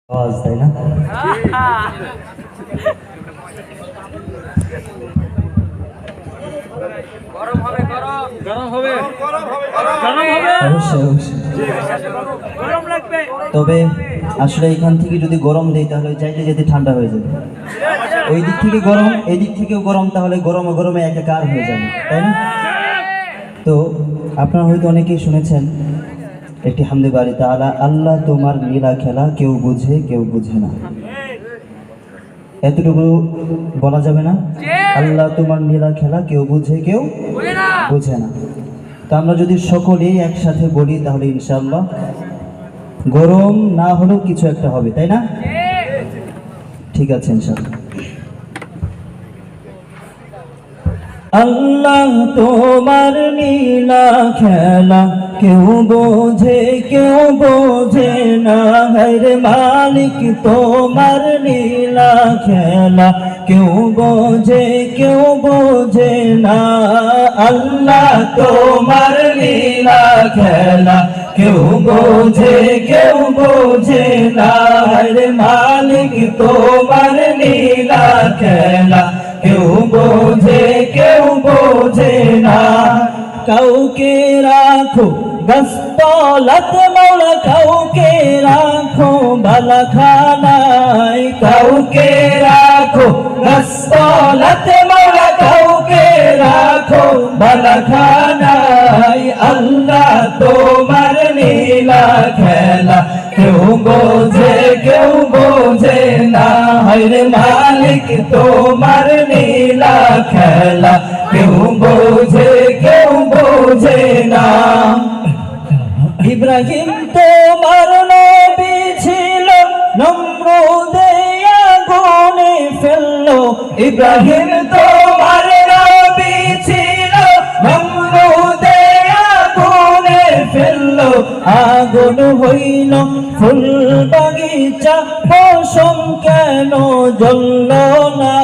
আওয়াজ, তাই না? অবশ্যই অবশ্যই। তবে আসলে এখান থেকে যদি গরম দেয় তাহলে চাইতে যেতে ঠান্ডা হয়ে যাবে। ওই দিক থেকে গরম, এই দিক থেকেও গরম, তাহলে গরমে গরমে একাকার হয়ে যাবে, তাই না? তো আপনারা হয়তো অনেকেই শুনেছেন একটি হামদে বাড়ি তাআলা, আল্লাহ তোমার লীলা খেলা কেউ বুঝে কেউ বুঝে না। এতটুকু বলা যাবে না? আল্লাহ তোমার লীলা খেলা কেউ বুঝে কেউ বুঝে না। তো আমরা যদি সকলেই একসাথে বলি তাহলে ইনশাআল্লাহ গরম না হলেও কিছু একটা হবে, তাই না? ঠিক আছে ইনশাআল্লাহ। আল্লাহ তোমার লীলা খেলা কেউ বোঝে কেউ বোঝে না। হরে মালিক তোমার লীলা খেলা কেউ বোঝে কেউ বোঝে না। আল্লাহ তোমার লীলা খেলা কেউ বোঝে কেউ বোঝে না। হরে মালিক তোমার লীলা খেলা কেউ বোঝে কেউ বোঝে না। কাউকে রাখো গাছতলাত মৌলা, কাউকে রাখো বালাখানায়। কাউকে রাখো গাছতলাত মৌলা, কাউকে রাখো বালাখানায়। আল্লাহ তোমার লীলা খেলা কেউ বোঝে কেউ বোঝে না। হরে মালিক তোমার লীলা খেলা কেউ বোঝে কেউ বোঝে না। ইব্রাহিম তোমার নবী ছিল, নমরুদে আগুনে ফেললো। ইব্রাহিম তোমার নবী ছিল, নমরুদে আগুনে ফেললো। আগুন হইল ফুল বাগিচা, পশম কেন জ্বলল না।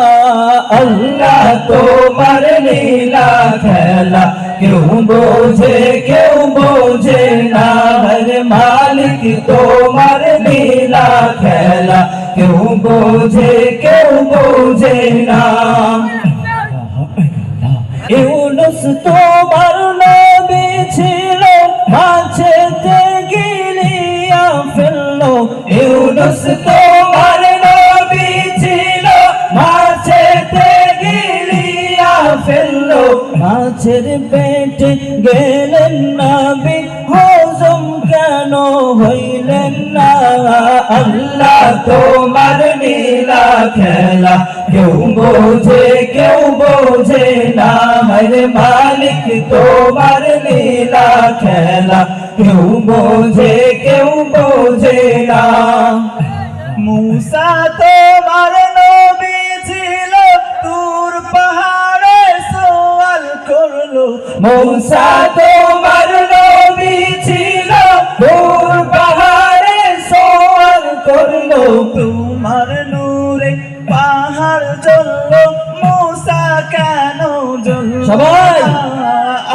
আল্লাহ তোমার লীলা খেলা কেউ বোঝে কেউ বোঝে না। হরে মালিক তোমার লীলা খেলা কেউ বোঝে কেউ বোঝে না। ইউনুস তোমার নবী ছিল, মাছেতে গিলিয়া ফেললো। ইউনুস তোমার নবী ছিল, মাছেতে গিলিয়া ফেললো। মাছের পেটে গেলেন নবী, হজম কেন হইলেন না। আল্লাহ তোমার লীলা খেলা কেউ বোঝে কেউ বোঝে না। হরে মালিক তোমার লীলা খেলা কেউ বোঝে কেউ বোঝে না। মূসা তোমার নবী ছিল, তুর পাহাড়ে সওয়াল করলো। মূসা তোমার নবী ছিল, তুর পাহাড়ে সওয়াল করলো। তোমার নূরে পাহাড় জ্বললো, মূসা কেন জ্বললো? সবাই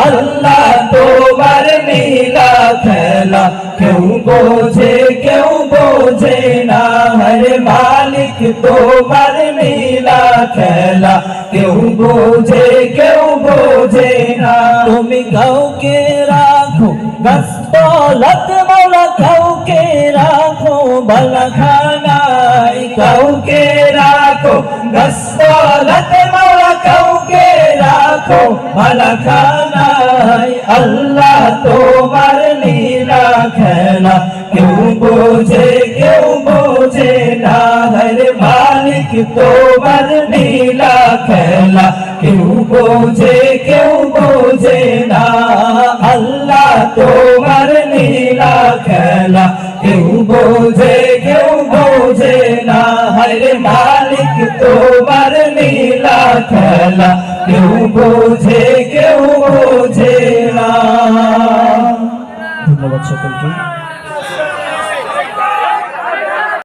আল্লাহ তোমার লীলা খেলা কেউ বোঝে কেউ বোঝে না। হরে মালিক তোমার লীলা খেলা কেউ বোঝে কেউ বোঝে না। তুমি কাউকে রাখো গাছতলাত মৌলা, কাউকে রাখো বালাখানায়। কাউকে রাখো গাছতলাত মৌলা, কাউকে রাখো বালাখানায়। আল্লাহ তোমার লীলা খেলা কেউ বোঝে কেউ বোঝে না। হরে মালিক তোমার লীলা খেলা কেউ বোঝে কেউ বোঝে না। আল্লাহ তোমার লীলা খেলা কেউ বোঝে কেউ বোঝে না। হরে মালিক তোমার লীলা খেলা কেউ বোঝে কেউ বোঝে না। ধন্যবাদ সকলকে।